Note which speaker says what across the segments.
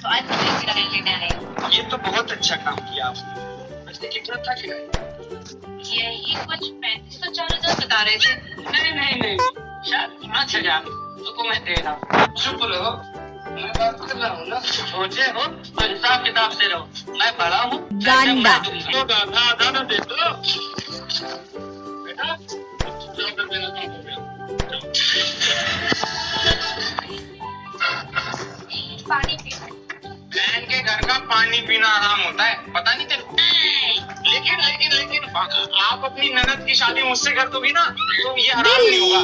Speaker 1: आज मुझे किराया लेने आए।
Speaker 2: ये तो बहुत अच्छा काम किया आपने। वैसे कितना था किराया?
Speaker 1: यही कुछ 35-40 बता रहे थे।
Speaker 2: नहीं, शायद 5,000 तो मैं दे रहा हूँ। चुप रहो, मैं बात कर रहा हूँ ना। सोचे हो तो हिसाब किताब से रहो। मैं बड़ा हूँ,
Speaker 3: गांडा।
Speaker 2: तो आधा दे दो बेटा। 14 रुपये का काम हो गया।
Speaker 1: पानी पी।
Speaker 2: बहन के घर का पानी पीना आराम होता है, पता नहीं तेरे। लेकिन आप अपनी ननद की शादी मुझसे कर दोगी ना, तो ये हराम नहीं होगा।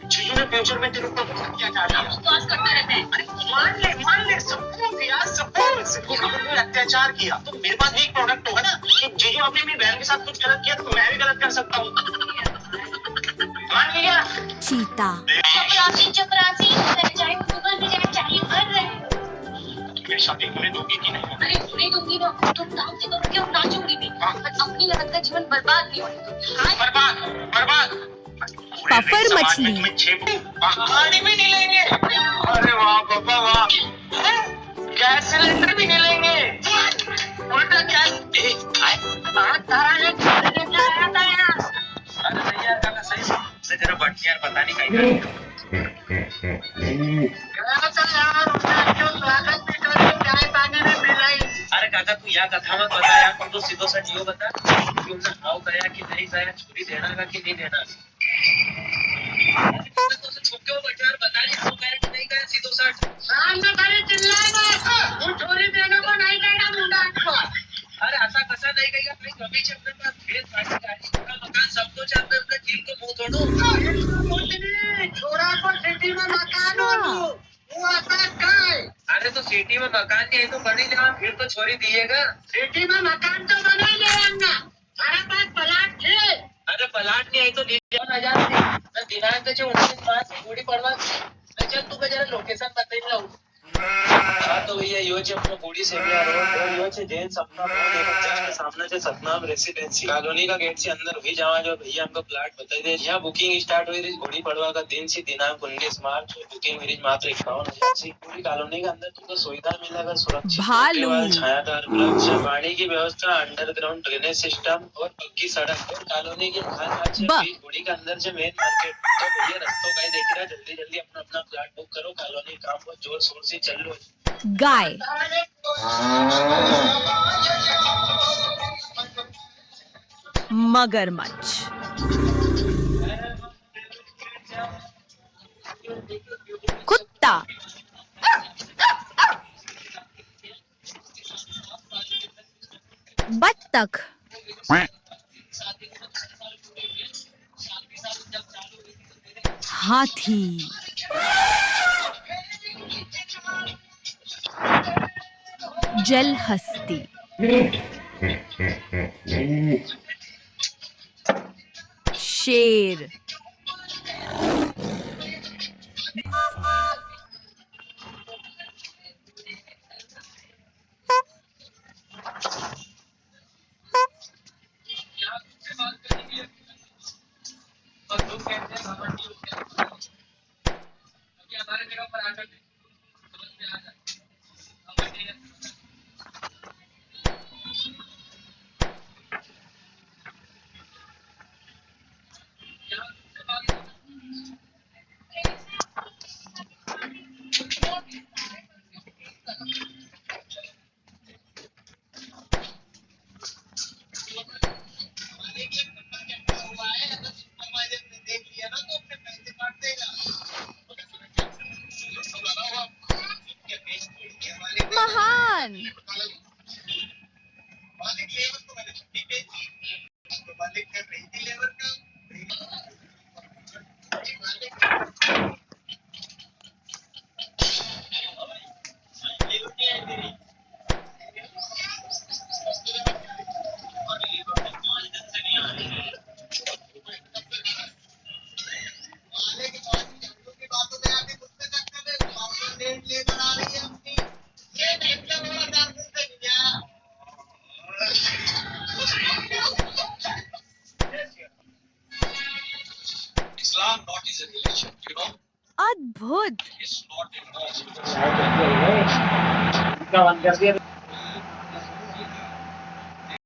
Speaker 2: जीजू ने फ्यूचर में तेरे ऊपर क्या चाहा?
Speaker 1: विश्वास करते रहते हैं।
Speaker 2: अरे मान ले सपोज यार, सपोज कोई अत्याचार किया तो मेरे पास भी एक प्रोडक्ट होगा ना कि जीजू आपने अपनी बहन के साथ कुछ गलत किया तो मैं भी गलत कर सकता हूँ। मान लिया?
Speaker 3: चीता।
Speaker 1: चपरासी चाहे गूगल पे जाए चाहिए भर रहे।
Speaker 2: मेरी शादी होने दोगी कि नहीं?
Speaker 1: अरे होने दूंगी ना, तुम डांस करोगे और नाचोगी भी। अपनी ननद का जीवन बर्बाद नहीं होने दूंगी। बर्बाद।
Speaker 3: पफर मछली।
Speaker 2: पानी भी नहीं लेंगे। अरे वाह पापा वाह। गैस सिलेंडर भी नहीं लेंगे। उल्टा गैस से जरा बढ़ यार, पता नहीं कहीं अरे काका तू या कथा मत बता यार, तुम तो सीधो सा जियो बता कि उनने हाव गया कि नहीं गया, छुरी देना का कि नहीं देना। तो छुपके वो बचार बता नहीं हाव गया कि नहीं गया, सीधो सा शाम में करे चिल्लाएगा वो छुरी देने को नहीं देगा मुंडा को। अरे ऐसा कसा नहीं गया भाई, कभी से अपने पास खेत बाड़ी गाड़ी का मकान सब कुछ है, अपने झील को मुंह तोड़ो। छोरा को सिटी में मकान हो वो आता है। अरे तो सिटी में मकान नहीं है तो बड़ी जगह फिर तो छोरी दिएगा। सिटी में मकान तो बना ही लेगा। हमारे पास प्लाट थे। अरे प्लाट नहीं है तो 20,000 दिनांक जो 19 गुड़ी पड़वा चल तू जरा लोकेशन बताई लो। हाँ तो भैया यो છે આપણો બોડી સેવિયા રોડ और यो છે जैन सपना मॉल एक जस्ट सामने से सतनाम रेसिडेंसी कॉलोनी का गेट से अंदर भी जावा जो भैया हमको प्लाट बताई दे। यहाँ बुकिंग स्टार्ट हुई रही घोड़ी पड़वा का दिन से दिनांक 19 मार्च। बुकिंग हुई मात्र 51,000 से। पूरी कॉलोनी के अंदर तुमको सुविधा मिलेगा, सुरक्षित
Speaker 3: भालू।
Speaker 2: छायादार वृक्ष, पानी की व्यवस्था, अंडरग्राउंड ड्रेनेज सिस्टम और पक्की सड़क और कॉलोनी के घोड़ी के अंदर से मेन मार्केट। तो भैया रस्तों का ही देख रहा, जल्दी अपना प्लाट बुक करो, कॉलोनी काम बहुत जोर शोर से चल लो।
Speaker 3: गाय। मगरमच्छ। कुत्ता। बत्तख। हाथी। जल हस्ती। शेर। अद्भुत
Speaker 2: बंद कर दिया